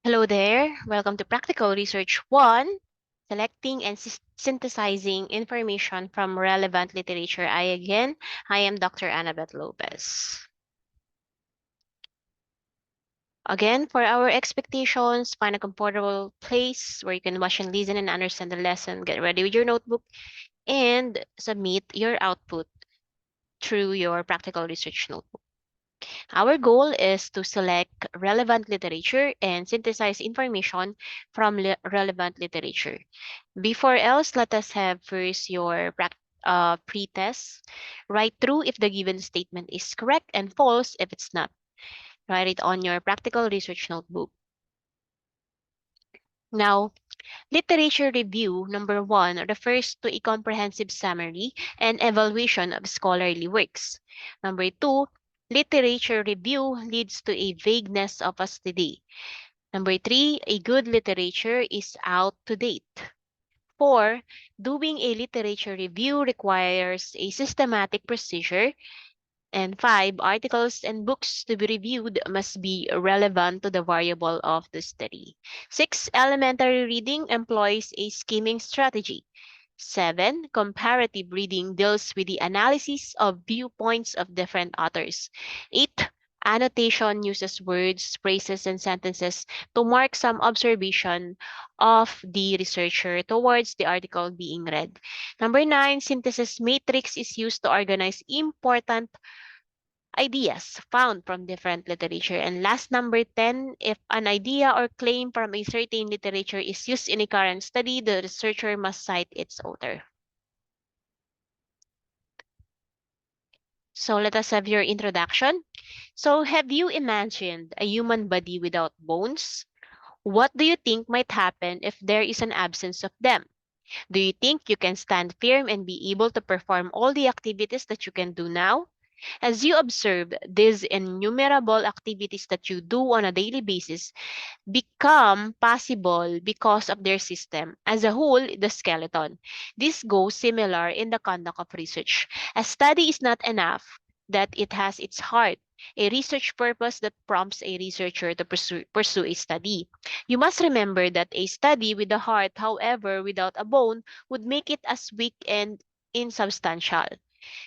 Hello there. Welcome to Practical Research 1, Selecting and Synthesizing Information from Relevant Literature. I am Dr. Annabeth Lopez. Again, for our expectations, find a comfortable place where you can watch and listen and understand the lesson. Get ready with your notebook and submit your output through your Practical Research notebook. Our goal is to select relevant literature and synthesize information from relevant literature. Before else, let us have first your pre-test. Write through if the given statement is correct and false if it's not. Write it on your practical research notebook. Now, literature review number 1 refers to a comprehensive summary and evaluation of scholarly works. Number 2, literature review leads to a vagueness of a study. Number 3, a good literature is out to date. 4, doing a literature review requires a systematic procedure. And 5, articles and books to be reviewed must be relevant to the variable of the study. 6, elementary reading employs a skimming strategy. 7, comparative reading deals with the analysis of viewpoints of different authors. 8, annotation uses words, phrases, and sentences to mark some observation of the researcher towards the article being read. Number 9, synthesis matrix is used to organize important ideas found from different literature. And last, number 10, if an idea or claim from a certain literature is used in a current study, the researcher must cite its author. So let us have your introduction. So have you imagined a human body without bones? What do you think might happen if there is an absence of them? Do you think you can stand firm and be able to perform all the activities that you can do now? As you observe these innumerable activities that you do on a daily basis become possible because of their system. As a whole, the skeleton. This goes similar in the conduct of research. A study is not enough that it has its heart, a research purpose that prompts a researcher to pursue a study. You must remember that a study with a heart, however, without a bone, would make it as weak and insubstantial.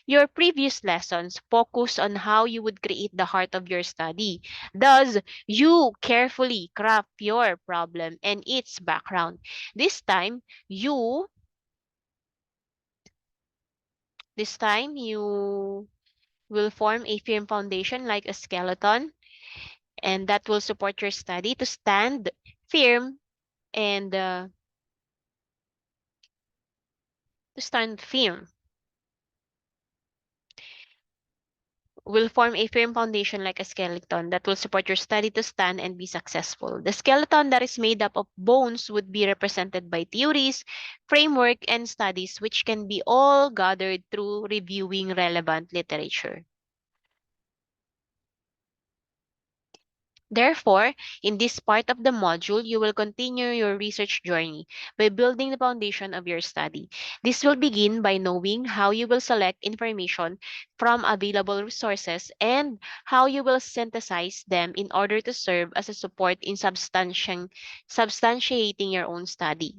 Your previous lessons focus on how you would create the heart of your study. Thus, you carefully craft your problem and its background. This time, you this time you will form a firm foundation like a skeleton, and that will support your study to stand firm and to stand firm. Will form a firm foundation like a skeleton that will support your study to stand and be successful. The skeleton that is made up of bones would be represented by theories, framework, and studies which can be all gathered through reviewing relevant literature. Therefore, in this part of the module, you will continue your research journey by building the foundation of your study. This will begin by knowing how you will select information from available resources and how you will synthesize them in order to serve as a support in substantiating your own study.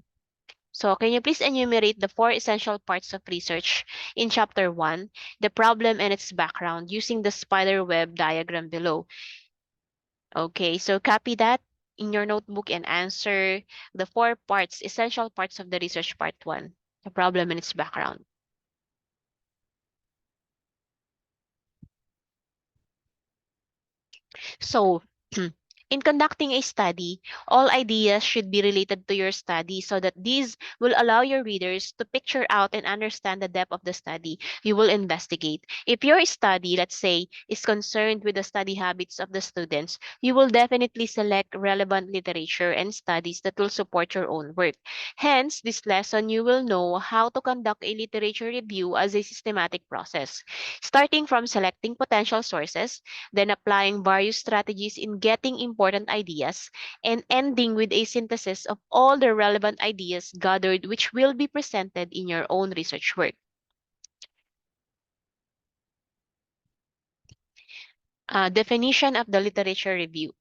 So, can you please enumerate the 4 essential parts of research in Chapter 1, the problem and its background, using the spider web diagram below? Okay, so copy that in your notebook and answer the 4 parts, essential parts of the research part 1, the problem and its background. So, in conducting a study, all ideas should be related to your study so that these will allow your readers to picture out and understand the depth of the study you will investigate. If your study, let's say, is concerned with the study habits of the students, you will definitely select relevant literature and studies that will support your own work. Hence, this lesson you will know how to conduct a literature review as a systematic process, starting from selecting potential sources, then applying various strategies in getting important ideas, and ending with a synthesis of all the relevant ideas gathered which will be presented in your own research work. Definition of the literature review.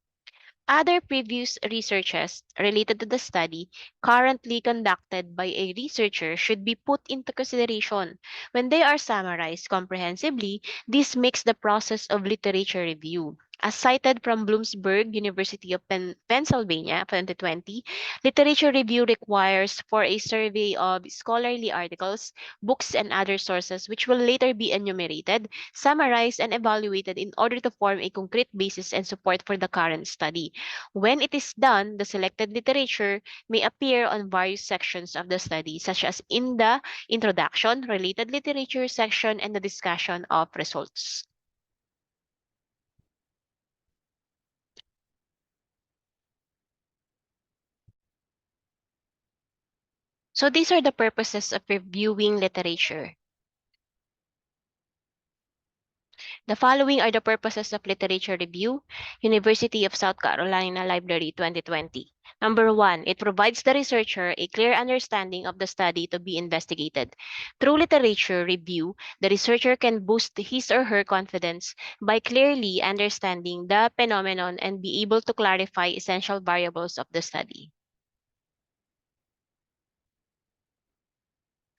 Other previous researches related to the study currently conducted by a researcher should be put into consideration. When they are summarized comprehensively, this makes the process of literature review. As cited from Bloomsburg University of Pennsylvania, 2020, literature review requires for a survey of scholarly articles, books, and other sources which will later be enumerated, summarized, and evaluated in order to form a concrete basis and support for the current study. When it is done, the selected literature may appear on various sections of the study, such as in the introduction, related literature section, and the discussion of results. So these are the purposes of reviewing literature. The following are the purposes of literature review, University of South Carolina Library 2020. Number one, it provides the researcher a clear understanding of the study to be investigated. Through literature review, the researcher can boost his or her confidence by clearly understanding the phenomenon and be able to clarify essential variables of the study.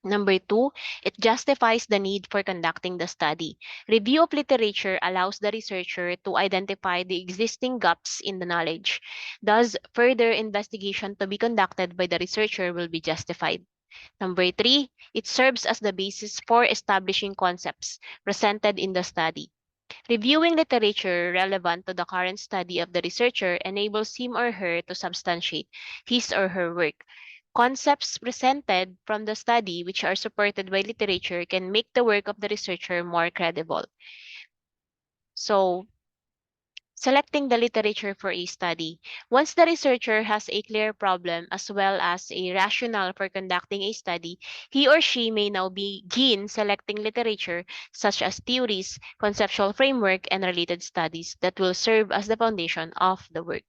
Number two, it justifies the need for conducting the study. Review of literature allows the researcher to identify the existing gaps in the knowledge. Thus, further investigation to be conducted by the researcher will be justified. Number three, it serves as the basis for establishing concepts presented in the study. Reviewing literature relevant to the current study of the researcher enables him or her to substantiate his or her work. Concepts presented from the study which are supported by literature can make the work of the researcher more credible. So, selecting the literature for a study. Once the researcher has a clear problem as well as a rationale for conducting a study, he or she may now begin selecting literature such as theories, conceptual framework, and related studies that will serve as the foundation of the work.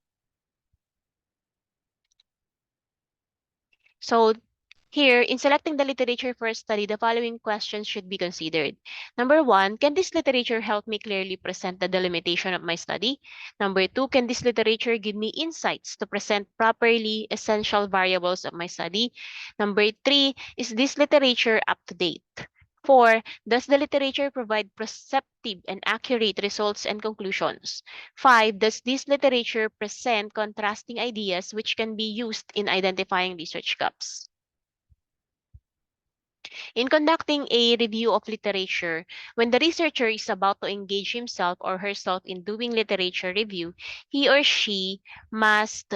So, here, in selecting the literature for a study, the following questions should be considered. Number one, can this literature help me clearly present the delimitation of my study? Number two, can this literature give me insights to present properly essential variables of my study? Number three, is this literature up to date? Four, does the literature provide perceptive and accurate results and conclusions? Five, does this literature present contrasting ideas which can be used in identifying research gaps? In conducting a review of literature, when the researcher is about to engage himself or herself in doing literature review, he or she must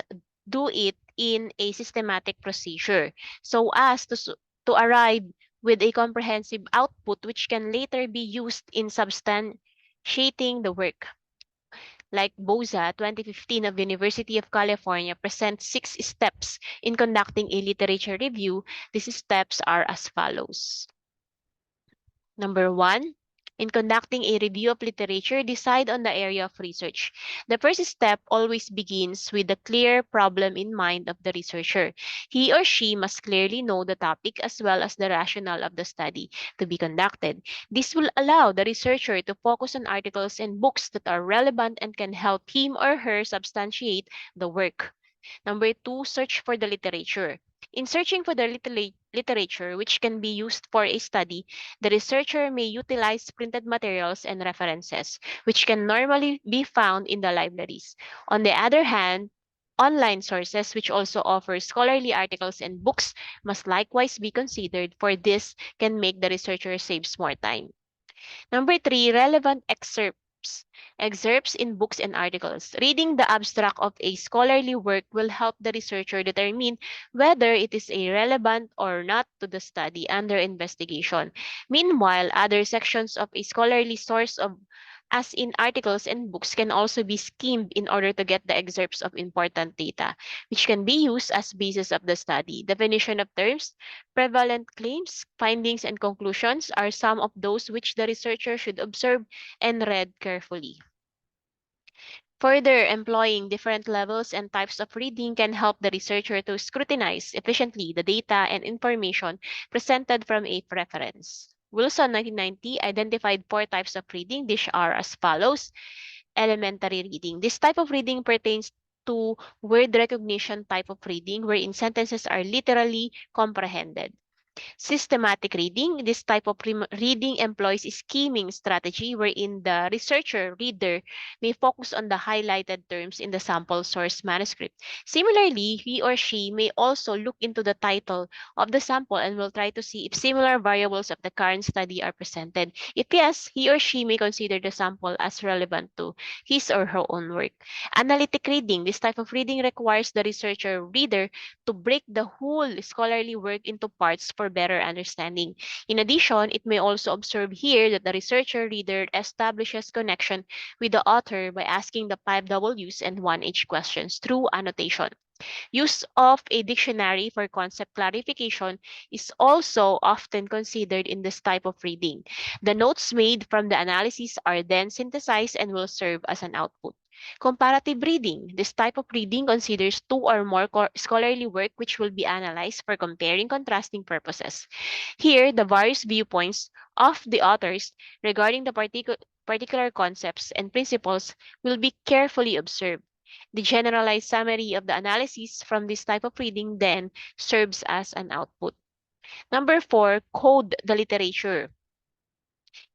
do it in a systematic procedure so as to arrive with a comprehensive output which can later be used in substantiating the work. Like BOZA 2015 of University of California presents 6 steps in conducting a literature review. These steps are as follows. Number one, in conducting a review of literature, decide on the area of research. The first step always begins with the clear problem in mind of the researcher. He or she must clearly know the topic as well as the rationale of the study to be conducted. This will allow the researcher to focus on articles and books that are relevant and can help him or her substantiate the work. Number two, search for the literature. In searching for the literature which can be used for a study, the researcher may utilize printed materials and references, which can normally be found in the libraries. On the other hand, online sources which also offer scholarly articles and books must likewise be considered, for this can make the researcher saves more time. Number three, relevant excerpts. Excerpts in books and articles. Reading the abstract of a scholarly work will help the researcher determine whether it is a relevant or not to the study under investigation. Meanwhile, other sections of a scholarly source of as in articles and books can also be skimmed in order to get the excerpts of important data, which can be used as basis of the study. Definition of terms, prevalent claims, findings, and conclusions are some of those which the researcher should observe and read carefully. Further, employing different levels and types of reading can help the researcher to scrutinize efficiently the data and information presented from a reference. Wilson 1990 identified 4 types of reading. These are as follows. Elementary reading. This type of reading pertains to word recognition type of reading wherein sentences are literally comprehended. Systematic reading. This type of reading employs a scheming strategy wherein the researcher reader may focus on the highlighted terms in the sample source manuscript. Similarly, he or she may also look into the title of the sample and will try to see if similar variables of the current study are presented. If yes, he or she may consider the sample as relevant to his or her own work. Analytic reading. This type of reading requires the researcher reader to break the whole scholarly work into parts for better understanding. In addition, it may also observe here that the researcher reader establishes connection with the author by asking the 5 Ws and 1H questions through annotation. Use of a dictionary for concept clarification is also often considered in this type of reading. The notes made from the analysis are then synthesized and will serve as an output. Comparative reading. This type of reading considers two or more scholarly work which will be analyzed for comparing contrasting purposes. Here, the various viewpoints of the authors regarding the particular concepts and principles will be carefully observed. The generalized summary of the analysis from this type of reading then serves as an output. Number 4, code the literature.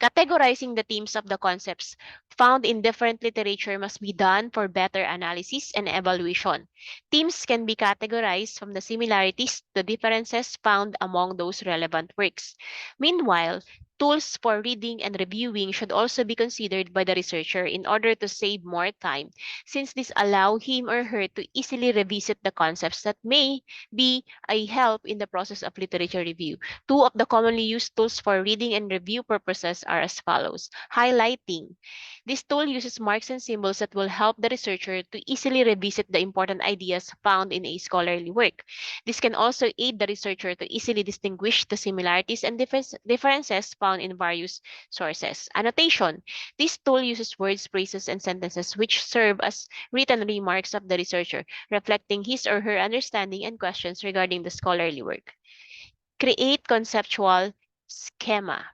Categorizing the themes of the concepts found in different literature must be done for better analysis and evaluation. Themes can be categorized from the similarities to differences found among those relevant works. Meanwhile, tools for reading and reviewing should also be considered by the researcher in order to save more time, since this allow him or her to easily revisit the concepts that may be a help in the process of literature review. Two of the commonly used tools for reading and review purposes are as follows. Highlighting. This tool uses marks and symbols that will help the researcher to easily revisit the important ideas found in a scholarly work. This can also aid the researcher to easily distinguish the similarities and differences found in various sources. Annotation. This tool uses words, phrases, and sentences which serve as written remarks of the researcher, reflecting his or her understanding and questions regarding the scholarly work. Create conceptual schema.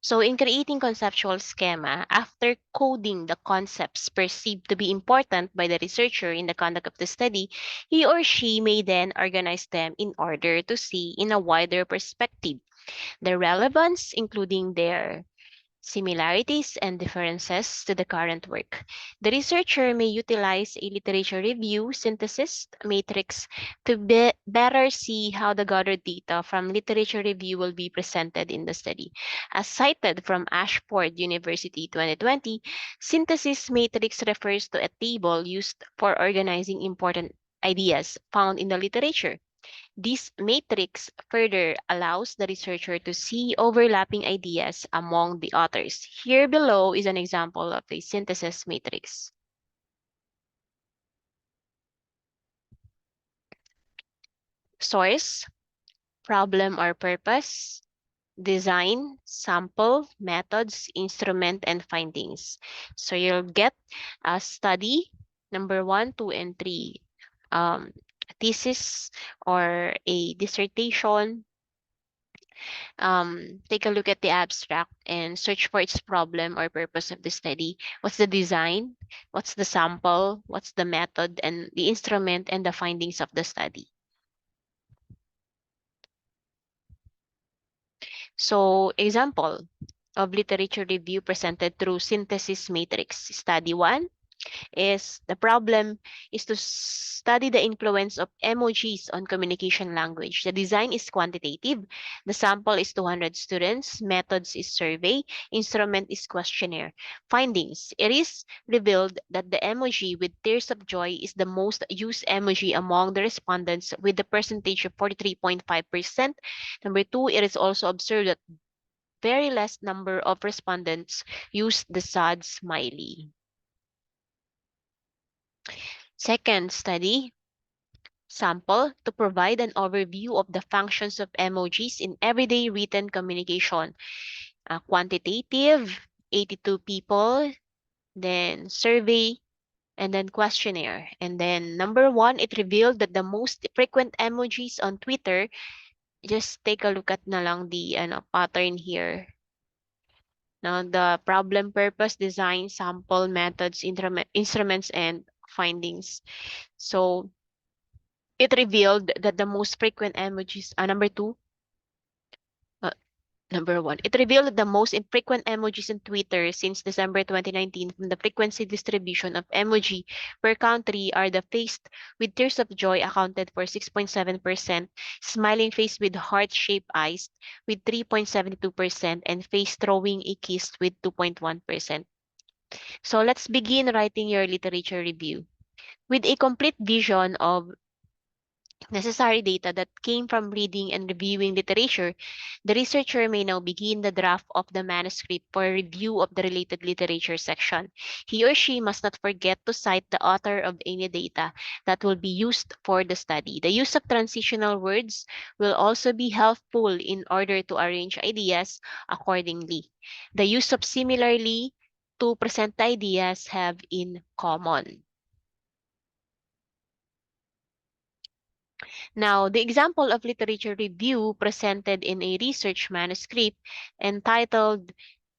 So in creating conceptual schema, after coding the concepts perceived to be important by the researcher in the conduct of the study, he or she may then organize them in order to see in a wider perspective the relevance, including their similarities and differences to the current work. The researcher may utilize a literature review synthesis matrix to better see how the gathered data from literature review will be presented in the study. As cited from Ashford University 2020, synthesis matrix refers to a table used for organizing important ideas found in the literature. This matrix further allows the researcher to see overlapping ideas among the authors. Here below is an example of a synthesis matrix. Source, problem or purpose, design, sample, methods, instrument, and findings. So you'll get a study, number 1, 2, and 3, um, thesis or a dissertation. Take a look at the abstract and search for its problem or purpose of the study. What's the design? What's the sample? What's the method and the instrument and the findings of the study? So, example of literature review presented through synthesis matrix. Study 1. Is the problem is to study the influence of emojis on communication language. The design is quantitative. The sample is 200 students. Methods is survey. Instrument is questionnaire. Findings. It is revealed that the emoji with tears of joy is the most used emoji among the respondents with the percentage of 43.5%. Number 2, it is also observed that very less number of respondents use the sad smiley. Second study, sample to provide an overview of the functions of emojis in everyday written communication. Quantitative, 82 people, then survey, and then questionnaire. And then number 1, it revealed that the most frequent emojis on Twitter, just take a look at na lang the pattern here. Now, the problem, purpose, design, sample, methods, instruments, and findings. So it revealed that the most frequent emojis, number two, uh, number one, it revealed the most infrequent emojis in Twitter since December 2019 from the frequency distribution of emoji per country are the face with tears of joy accounted for 6.7%, smiling face with heart-shaped eyes with 3.72%, and face throwing a kiss with 2.1%. So let's begin writing your literature review. With a complete vision of necessary data that came from reading and reviewing literature, the researcher may now begin the draft of the manuscript for review of the related literature section. He or she must not forget to cite the author of any data that will be used for the study. The use of transitional words will also be helpful in order to arrange ideas accordingly. The use of similarly to present the ideas have in common. Now, the example of literature review presented in a research manuscript entitled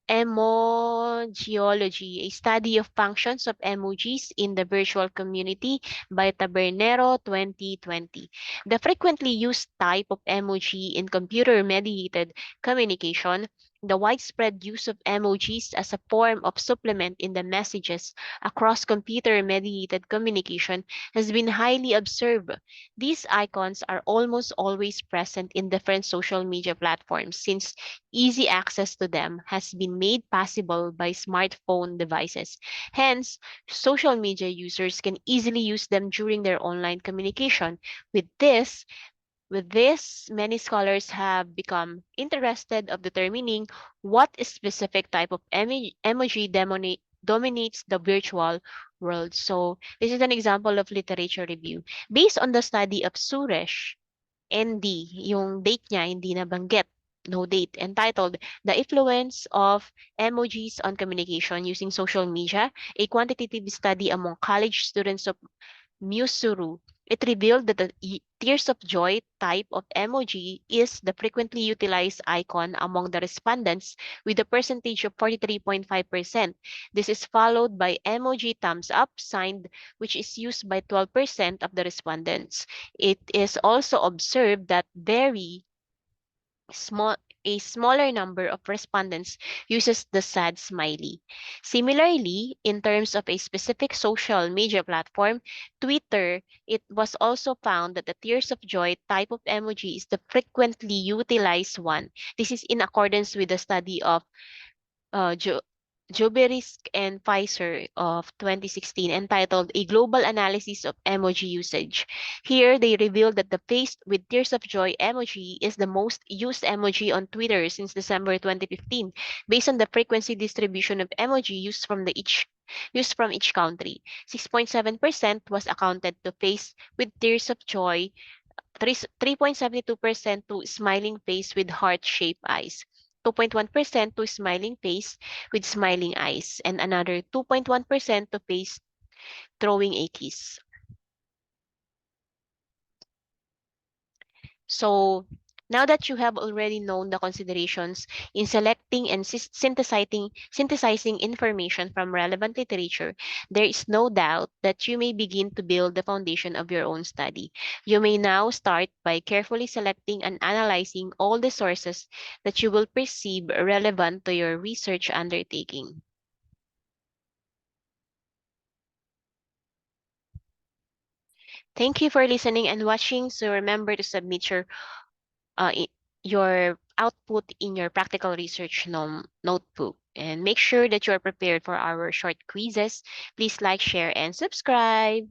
Emojiology, a study of functions of emojis in the virtual community by Tabernero 2020. The frequently used type of emoji in computer-mediated communication, the widespread use of emojis as a form of supplement in the messages across computer-mediated communication has been highly observed. These icons are almost always present in different social media platforms since easy access to them has been made possible by smartphone devices. Hence, social media users can easily use them during their online communication. With this, many scholars have become interested of determining what specific type of emoji dominates the virtual world. So this is an example of literature review. Based on the study of Suresh, ND, yung date niya hindi nabanggit, no date, entitled The Influence of Emojis on Communication Using Social Media, a quantitative study among college students of Musuru. It revealed that the tears of joy type of emoji is the frequently utilized icon among the respondents with a percentage of 43.5%. This is followed by emoji thumbs up signed, which is used by 12% of the respondents. It is also observed that small a smaller number of respondents uses the sad smiley. Similarly, in terms of a specific social media platform, Twitter, it was also found that the tears of joy type of emoji is the frequently utilized one. This is in accordance with the study of uh, jo- Joberisk and Pfizer of 2016 entitled A Global Analysis of Emoji Usage. Here, they revealed that the face with tears of joy emoji is the most used emoji on Twitter since December 2015, based on the frequency distribution of emoji used from each country. 6.7% was accounted to face with tears of joy, 3.72% to smiling face with heart-shaped eyes, 2.1% to smiling face with smiling eyes, and another 2.1% to face throwing a kiss. So now that you have already known the considerations in selecting and synthesizing information from relevant literature, there is no doubt that you may begin to build the foundation of your own study. You may now start by carefully selecting and analyzing all the sources that you will perceive relevant to your research undertaking. Thank you for listening and watching. So remember to submit your output in your practical research notebook. And make sure that you are prepared for our short quizzes. Please like, share, and subscribe.